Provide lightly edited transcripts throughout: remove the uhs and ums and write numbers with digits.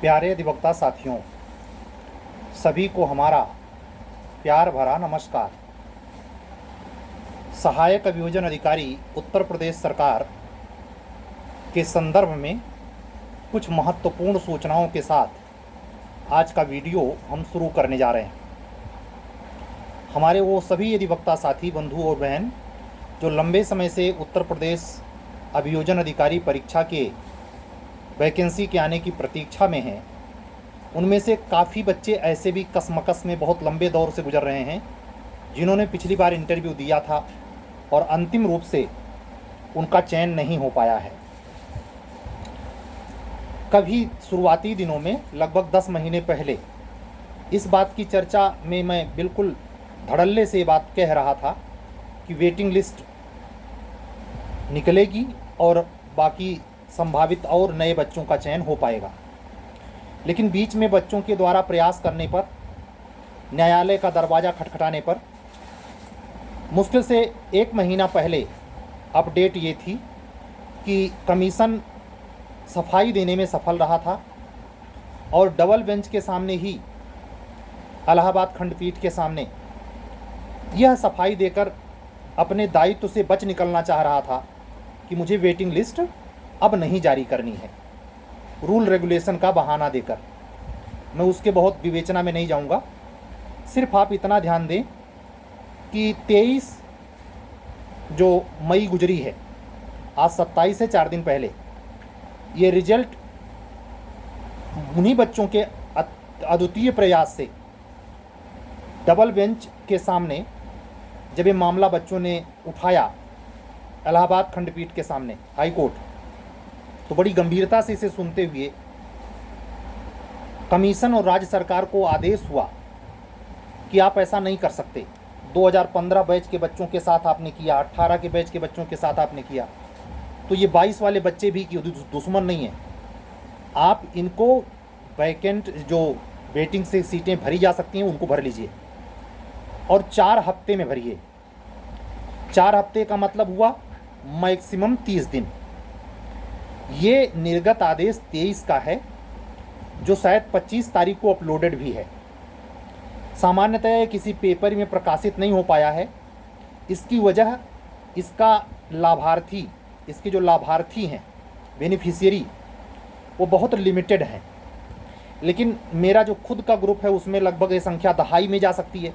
प्यारे अधिवक्ता साथियों, सभी को हमारा प्यार भरा नमस्कार। सहायक अभियोजन अधिकारी उत्तर प्रदेश सरकार के संदर्भ में कुछ महत्वपूर्ण सूचनाओं के साथ आज का वीडियो हम शुरू करने जा रहे हैं। हमारे वो सभी अधिवक्ता साथी, बंधु और बहन जो लंबे समय से उत्तर प्रदेश अभियोजन अधिकारी परीक्षा के वैकेंसी के आने की प्रतीक्षा में हैं, उनमें से काफ़ी बच्चे ऐसे भी कसमकस में बहुत लंबे दौर से गुजर रहे हैं जिन्होंने पिछली बार इंटरव्यू दिया था और अंतिम रूप से उनका चयन नहीं हो पाया है। कभी शुरुआती दिनों में लगभग 10 महीने पहले इस बात की चर्चा में मैं बिल्कुल धड़ल्ले से ये बात कह रहा था कि वेटिंग लिस्ट निकलेगी और बाकी संभावित और नए बच्चों का चयन हो पाएगा। लेकिन बीच में बच्चों के द्वारा प्रयास करने पर, न्यायालय का दरवाज़ा खटखटाने पर मुश्किल से 1 महीना पहले अपडेट ये थी कि कमीशन सफाई देने में सफल रहा था और डबल बेंच के सामने ही, इलाहाबाद खंडपीठ के सामने, यह सफाई देकर अपने दायित्व से बच निकलना चाह रहा था कि मुझे वेटिंग लिस्ट अब नहीं जारी करनी है, रूल रेगुलेशन का बहाना देकर। मैं उसके बहुत विवेचना में नहीं जाऊंगा, सिर्फ आप इतना ध्यान दें कि 23 जो मई गुजरी है, आज 27 से 4 दिन पहले ये रिजल्ट उन्हीं बच्चों के अद्वितीय प्रयास से डबल बेंच के सामने, जब ये मामला बच्चों ने उठाया इलाहाबाद खंडपीठ के सामने, हाई कोर्ट, तो बड़ी गंभीरता से इसे सुनते हुए कमीशन और राज्य सरकार को आदेश हुआ कि आप ऐसा नहीं कर सकते। 2015 बैच के बच्चों के साथ आपने किया, 18 के बैच के बच्चों के साथ आपने किया, तो ये 22 वाले बच्चे भी कि दुश्मन नहीं हैं। आप इनको वैकेंट जो वेटिंग से सीटें भरी जा सकती हैं उनको भर लीजिए और 4 हफ्ते में भरिए। 4 हफ्ते का मतलब हुआ मैक्सिमम 30 दिन। ये निर्गत आदेश 23 का है, जो शायद 25 तारीख को अपलोडेड भी है। सामान्यतः किसी पेपर में प्रकाशित नहीं हो पाया है। इसकी वजह इसका लाभार्थी, इसके जो लाभार्थी हैं, बेनिफिशियरी, वो बहुत लिमिटेड हैं। लेकिन मेरा जो खुद का ग्रुप है उसमें लगभग ये संख्या दहाई में जा सकती है।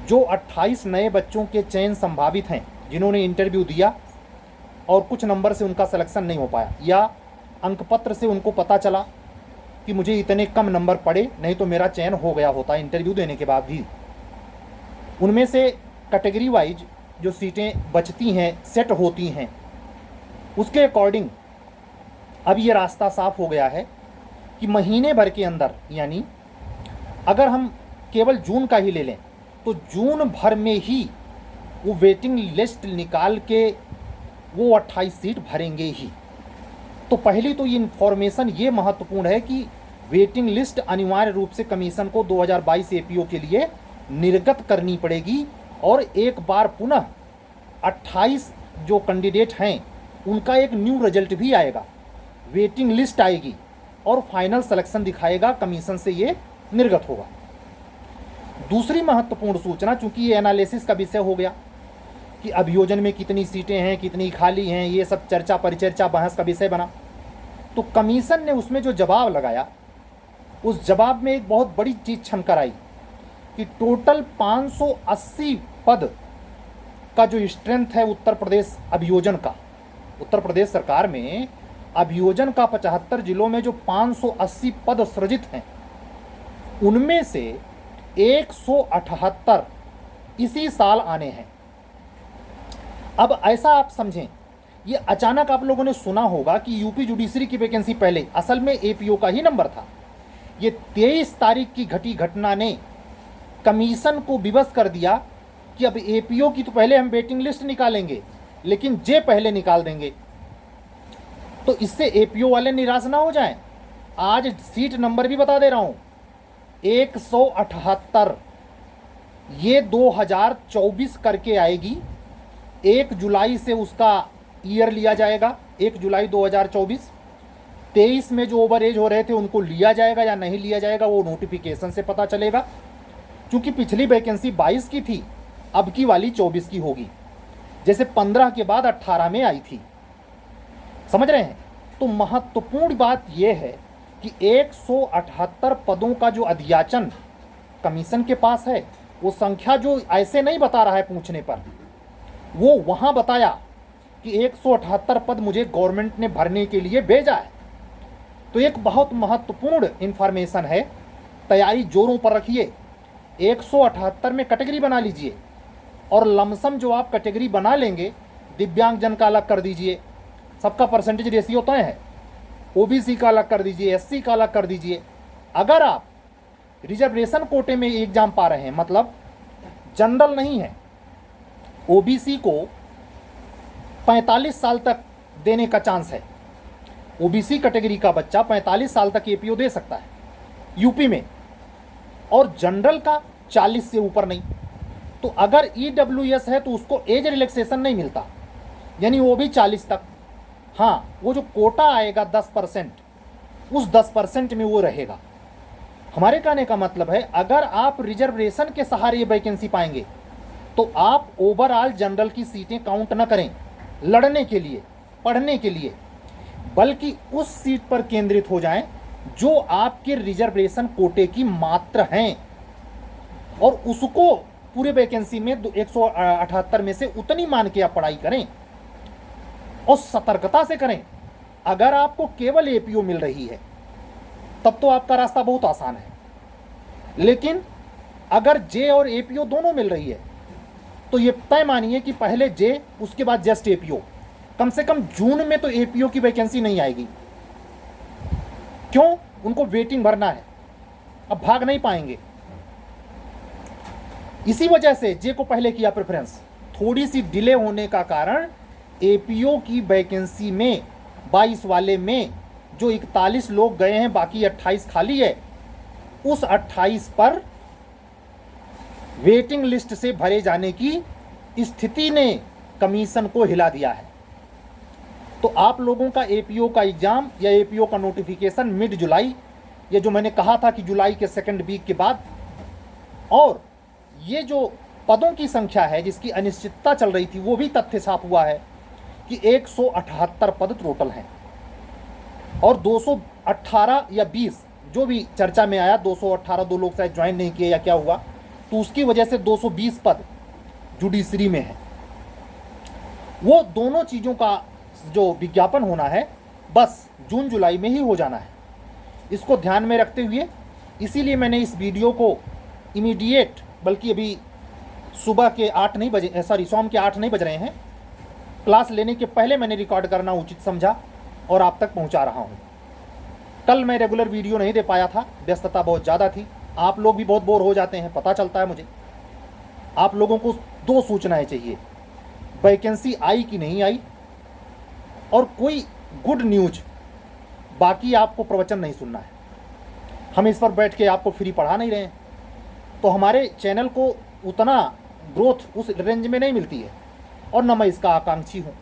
जो 28 नए बच्चों के चयन संभावित हैं जिन्होंने इंटरव्यू दिया और कुछ नंबर से उनका सिलेक्शन नहीं हो पाया, या अंकपत्र से उनको पता चला कि मुझे इतने कम नंबर पड़े, नहीं तो मेरा चयन हो गया होता इंटरव्यू देने के बाद भी। उनमें से कैटेगरी वाइज जो सीटें बचती हैं, सेट होती हैं, उसके अकॉर्डिंग अब ये रास्ता साफ हो गया है कि महीने भर के अंदर, यानी अगर हम केवल जून का ही ले लें तो जून भर में ही वो वेटिंग लिस्ट निकाल के वो 28 सीट भरेंगे ही। तो पहली तो ये इन्फॉर्मेशन ये महत्वपूर्ण है कि वेटिंग लिस्ट अनिवार्य रूप से कमीशन को 2022 एपीओ के लिए निर्गत करनी पड़ेगी और एक बार पुनः 28 जो कैंडिडेट हैं उनका एक न्यू रिजल्ट भी आएगा, वेटिंग लिस्ट आएगी और फाइनल सिलेक्शन दिखाएगा, कमीशन से ये निर्गत होगा। दूसरी महत्वपूर्ण सूचना, चूंकि ये एनालिसिस का विषय हो गया कि अभियोजन में कितनी सीटें हैं, कितनी खाली हैं, ये सब चर्चा परिचर्चा बहस का विषय बना, तो कमीशन ने उसमें जो जवाब लगाया, उस जवाब में एक बहुत बड़ी चीज़ छनकर आई कि टोटल 580 पद का जो स्ट्रेंथ है उत्तर प्रदेश अभियोजन का, उत्तर प्रदेश सरकार में अभियोजन का 75 जिलों में जो 580 पद सृजित हैं, उनमें से 178 इसी साल आने हैं। अब ऐसा आप समझें, ये अचानक आप लोगों ने सुना होगा कि यूपी जुडिशरी की वैकेंसी पहले, असल में एपीओ का ही नंबर था। ये 23 तारीख की घटी घटना ने कमीशन को विवश कर दिया कि अब एपीओ की तो पहले हम वेटिंग लिस्ट निकालेंगे, लेकिन जे पहले निकाल देंगे। तो इससे एपीओ वाले निराश ना हो जाएं। आज सीट नंबर भी बता दे रहा हूं, 178। ये 2024 करके आएगी। 1 जुलाई से उसका ईयर लिया जाएगा, 1 जुलाई 2024। 23 में जो ओवर एज हो रहे थे उनको लिया जाएगा या नहीं लिया जाएगा वो नोटिफिकेशन से पता चलेगा, क्योंकि पिछली वैकेंसी 22 की थी, अब की वाली 24 की होगी, जैसे 15 के बाद 18 में आई थी। समझ रहे हैं? तो महत्वपूर्ण बात यह है कि 178 पदों का जो अध्याचन कमीशन के पास है, वो संख्या जो ऐसे नहीं बता रहा है पूछने पर, वो वहां बताया कि 178 पद मुझे गवर्नमेंट ने भरने के लिए भेजा है। तो एक बहुत महत्वपूर्ण इंफॉर्मेशन है, तैयारी जोरों पर रखिए। 178 में कैटेगरी बना लीजिए, और लमसम जो आप कैटेगरी बना लेंगे, दिव्यांगजन का अलग कर दीजिए, सबका परसेंटेज रेशियो तय है, ओबीसी का अलग कर दीजिए, एससी का अलग कर दीजिए। अगर आप रिजर्वेशन कोटे में एग्जाम पा रहे हैं, मतलब जनरल नहीं है, ओबीसी को 45 साल तक देने का चांस है। ओबीसी कैटेगरी का बच्चा 45 साल तक एपीओ दे सकता है यूपी में, और जनरल का 40 से ऊपर नहीं। तो अगर ईडब्ल्यूएस है तो उसको एज रिलैक्सेशन नहीं मिलता, यानी वो भी 40 तक। हाँ, वो जो कोटा आएगा 10%, उस 10% में वो रहेगा। हमारे कहने का मतलब है, अगर आप रिजर्वेशन के सहारे ये वैकेंसी पाएंगे तो आप ओवरऑल जनरल की सीटें काउंट न करें लड़ने के लिए, पढ़ने के लिए, बल्कि उस सीट पर केंद्रित हो जाएं जो आपके रिजर्वेशन कोटे की मात्र हैं, और उसको पूरे वैकेंसी में 178 में से उतनी मान के आप पढ़ाई करें, और सतर्कता से करें। अगर आपको केवल एपीओ मिल रही है तब तो आपका रास्ता बहुत आसान है, लेकिन अगर जे और एपीओ दोनों मिल रही है तो ये तय मानिए कि पहले जे, उसके बाद जस्ट एपीओ। कम से कम जून में तो एपीओ की वैकेंसी नहीं आएगी। क्यों? उनको वेटिंग भरना है, अब भाग नहीं पाएंगे। इसी वजह से जे को पहले किया प्रेफरेंस। थोड़ी सी डिले होने का कारण एपीओ की वैकेंसी में 22 वाले में जो 41 लोग गए हैं, बाकी 28 खाली है, उस 28 पर वेटिंग लिस्ट से भरे जाने की स्थिति ने कमीशन को हिला दिया है। तो आप लोगों का एपीओ का एग्जाम या एपीओ का नोटिफिकेशन मिड जुलाई, ये जो मैंने कहा था कि जुलाई के सेकंड वीक के बाद, और ये जो पदों की संख्या है जिसकी अनिश्चितता चल रही थी, वो भी तथ्य साफ हुआ है कि 178 पद टोटल हैं, और 218 या 20 जो भी चर्चा में आया, 218 दो लोग शायद ज्वाइन नहीं किए या क्या हुआ, तो उसकी वजह से 220 पद जुडिशरी में है। वो दोनों चीज़ों का जो विज्ञापन होना है बस जून जुलाई में ही हो जाना है। इसको ध्यान में रखते हुए इसीलिए मैंने इस वीडियो को इमीडिएट, बल्कि अभी सुबह के 8 नहीं बजे, सॉरी शाम के 8 नहीं बज रहे हैं, क्लास लेने के पहले मैंने रिकॉर्ड करना उचित समझा और आप तक पहुंचा रहा हूं। कल मैं रेगुलर वीडियो नहीं दे पाया था, व्यस्तता बहुत ज़्यादा थी। आप लोग भी बहुत बोर हो जाते हैं, पता चलता है मुझे। आप लोगों को 2 सूचनाएं चाहिए, वैकेंसी आई कि नहीं आई, और कोई गुड न्यूज। बाकी आपको प्रवचन नहीं सुनना है, हम इस पर बैठ के आपको फ्री पढ़ा नहीं रहे हैं। तो हमारे चैनल को उतना ग्रोथ उस रेंज में नहीं मिलती है, और न मैं इसका आकांक्षी हूँ,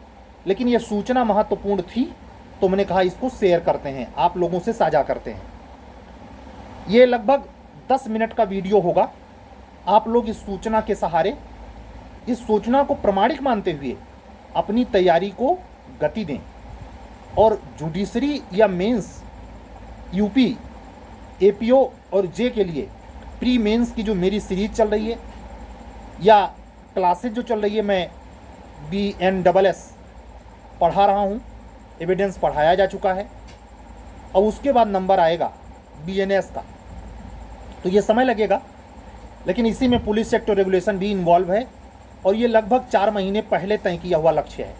लेकिन यह सूचना महत्वपूर्ण थी तो मैंने कहा इसको शेयर करते हैं, आप लोगों से साझा करते हैं। ये लगभग 10 मिनट का वीडियो होगा। आप लोग इस सूचना के सहारे, इस सूचना को प्रमाणिक मानते हुए अपनी तैयारी को गति दें, और जुडिशरी या मेंस, यूपी, एपीओ और जे के लिए प्री मेंस की जो मेरी सीरीज चल रही है या क्लासेज जो चल रही है, मैं BNSS पढ़ा रहा हूँ, एविडेंस पढ़ाया जा चुका है, और उसके बाद नंबर आएगा BNS का, तो ये समय लगेगा। लेकिन इसी में पुलिस सेक्टर रेगुलेशन भी इन्वॉल्व है, और ये लगभग 4 महीने पहले तय किया हुआ लक्ष्य है।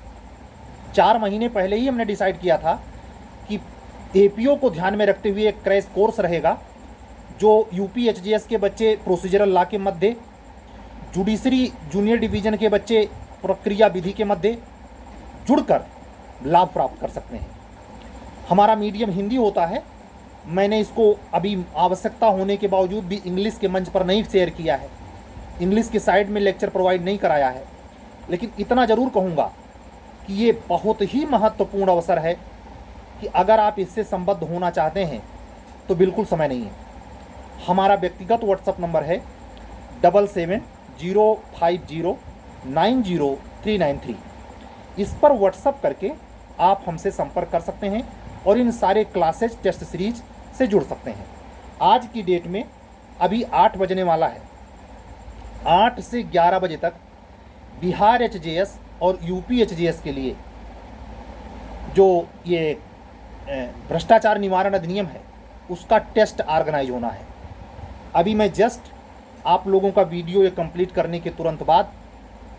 4 महीने पहले ही हमने डिसाइड किया था कि एपीओ को ध्यान में रखते हुए एक क्रैश कोर्स रहेगा, जो यूपी HGS के बच्चे प्रोसीजरल लॉ के मध्य, जुडिशरी जूनियर डिवीज़न के बच्चे प्रक्रिया विधि के मध्य जुड़कर लाभ प्राप्त कर सकते हैं। हमारा मीडियम हिंदी होता है। मैंने इसको अभी आवश्यकता होने के बावजूद भी इंग्लिश के मंच पर नहीं शेयर किया है, इंग्लिश के साइड में लेक्चर प्रोवाइड नहीं कराया है, लेकिन इतना ज़रूर कहूँगा कि ये बहुत ही महत्वपूर्ण अवसर है कि अगर आप इससे संबद्ध होना चाहते हैं तो बिल्कुल समय नहीं है। हमारा व्यक्तिगत व्हाट्सअप नंबर है 7705090393। इस पर व्हाट्सअप करके आप हमसे संपर्क कर सकते हैं और इन सारे क्लासेज टेस्ट सीरीज से जुड़ सकते हैं। आज की डेट में अभी 8 बजने वाला है, 8 से 11 बजे तक बिहार एचजेएस और यूपी एचजेएस के लिए जो ये भ्रष्टाचार निवारण अधिनियम है उसका टेस्ट ऑर्गेनाइज होना है। अभी मैं जस्ट आप लोगों का वीडियो ये कंप्लीट करने के तुरंत बाद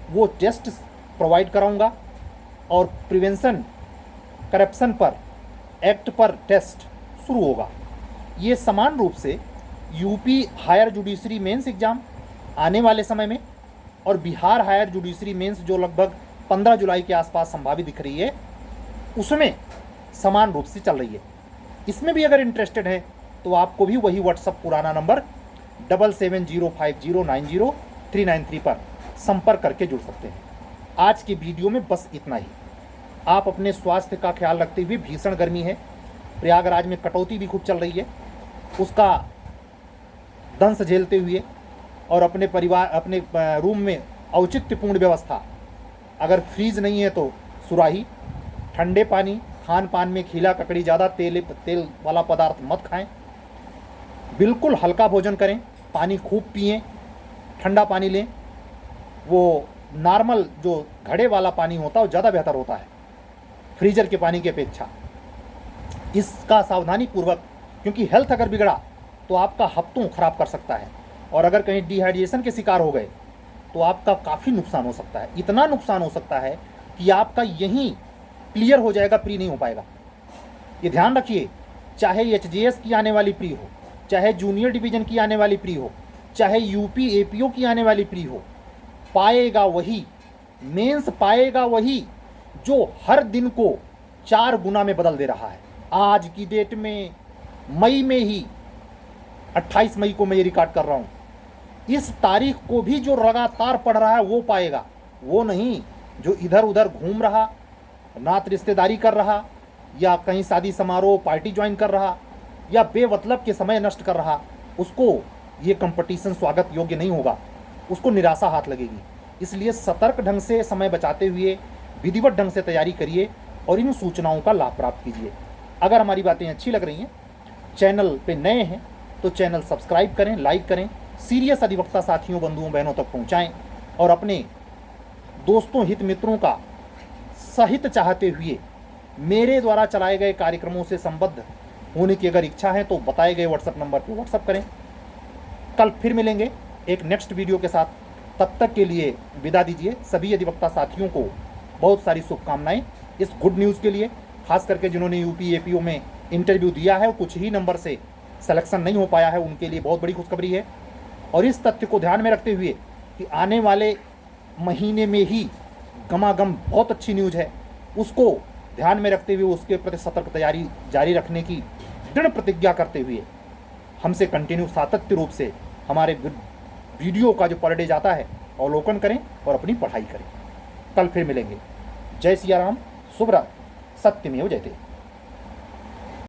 वो टेस्ट प्रोवाइड कराऊंगा और प्रिवेंशन करप्शन पर एक्ट पर टेस्ट शुरू होगा। ये समान रूप से UP higher judiciary mains exam आने वाले समय में और बिहार हायर जुडिशरी मेंस जो लगभग 15 जुलाई के आसपास संभावित दिख रही है, उसमें समान रूप से चल रही है। इसमें भी अगर इंटरेस्टेड है तो आपको भी वही व्हाट्सअप पुराना नंबर 7705090393 पर संपर्क करके जुड़ सकते हैं। आज की वीडियो में बस इतना ही। आप अपने स्वास्थ्य का ख्याल रखते हुए, भीषण गर्मी है, प्रयागराज में कटौती भी खूब चल रही है, उसका दंश झेलते हुए और अपने रूम में औचित्यपूर्ण व्यवस्था, अगर फ्रीज नहीं है तो सुराही, ठंडे पानी, खान पान में खीला ककड़ी, ज़्यादा तेल वाला पदार्थ मत खाएं, बिल्कुल हल्का भोजन करें, पानी खूब पिएं, ठंडा पानी लें। वो नॉर्मल जो घड़े वाला पानी होता है वो ज़्यादा बेहतर होता है फ्रीजर के पानी की अपेक्षा। इसका सावधानी पूर्वक, क्योंकि हेल्थ अगर बिगड़ा तो आपका हफ्तों खराब कर सकता है और अगर कहीं डिहाइड्रेशन के शिकार हो गए तो आपका काफ़ी नुकसान हो सकता है। इतना नुकसान हो सकता है कि आपका यहीं क्लियर हो जाएगा, प्री नहीं हो पाएगा। ये ध्यान रखिए, चाहे एचजेएस की आने वाली प्री हो, चाहे जूनियर डिवीज़न की आने वाली प्री हो, चाहे यूपी एपीओ की आने वाली प्री हो, पाएगा वही, मेंस पाएगा वही जो हर दिन को 4 गुना में बदल दे रहा है। आज की डेट में मई में ही 28 मई को मैं ये रिकॉर्ड कर रहा हूँ, इस तारीख को भी जो लगातार पढ़ रहा है वो पाएगा, वो नहीं जो इधर उधर घूम रहा, नात रिश्तेदारी कर रहा या कहीं शादी समारोह पार्टी ज्वाइन कर रहा या बेमतलब के समय नष्ट कर रहा, उसको ये कंपटीशन स्वागत योग्य नहीं होगा, उसको निराशा हाथ लगेगी। इसलिए सतर्क ढंग से समय बचाते हुए विधिवत ढंग से तैयारी करिए और इन सूचनाओं का लाभ प्राप्त कीजिए। अगर हमारी बातें अच्छी लग रही हैं, चैनल पे नए हैं तो चैनल सब्सक्राइब करें, लाइक करें, सीरियस अधिवक्ता साथियों बंधुओं बहनों तक पहुंचाएं और अपने दोस्तों हित मित्रों का सहित चाहते हुए मेरे द्वारा चलाए गए कार्यक्रमों से संबद्ध होने की अगर इच्छा है तो बताए गए व्हाट्सएप नंबर पर व्हाट्सएप करें। कल फिर मिलेंगे एक नेक्स्ट वीडियो के साथ, तब तक के लिए विदा दीजिए। सभी अधिवक्ता साथियों को बहुत सारी शुभकामनाएं इस गुड न्यूज़ के लिए, खास करके जिन्होंने यूपी एपीओ में इंटरव्यू दिया है, कुछ ही नंबर से सिलेक्शन नहीं हो पाया है, उनके लिए बहुत बड़ी खुशखबरी है। और इस तथ्य को ध्यान में रखते हुए कि आने वाले महीने में ही गमागम बहुत अच्छी न्यूज़ है, उसको ध्यान में रखते हुए उसके प्रति सतर्क तैयारी जारी रखने की दृढ़ प्रतिज्ञा करते हुए हमसे कंटिन्यू सातत्य रूप से हमारे वीडियो का जो पर डे जाता है अवलोकन करें और अपनी पढ़ाई करें। कल फिर मिलेंगे। जय सिया राम, शुभ रात्रि, सत्यमेव जयते।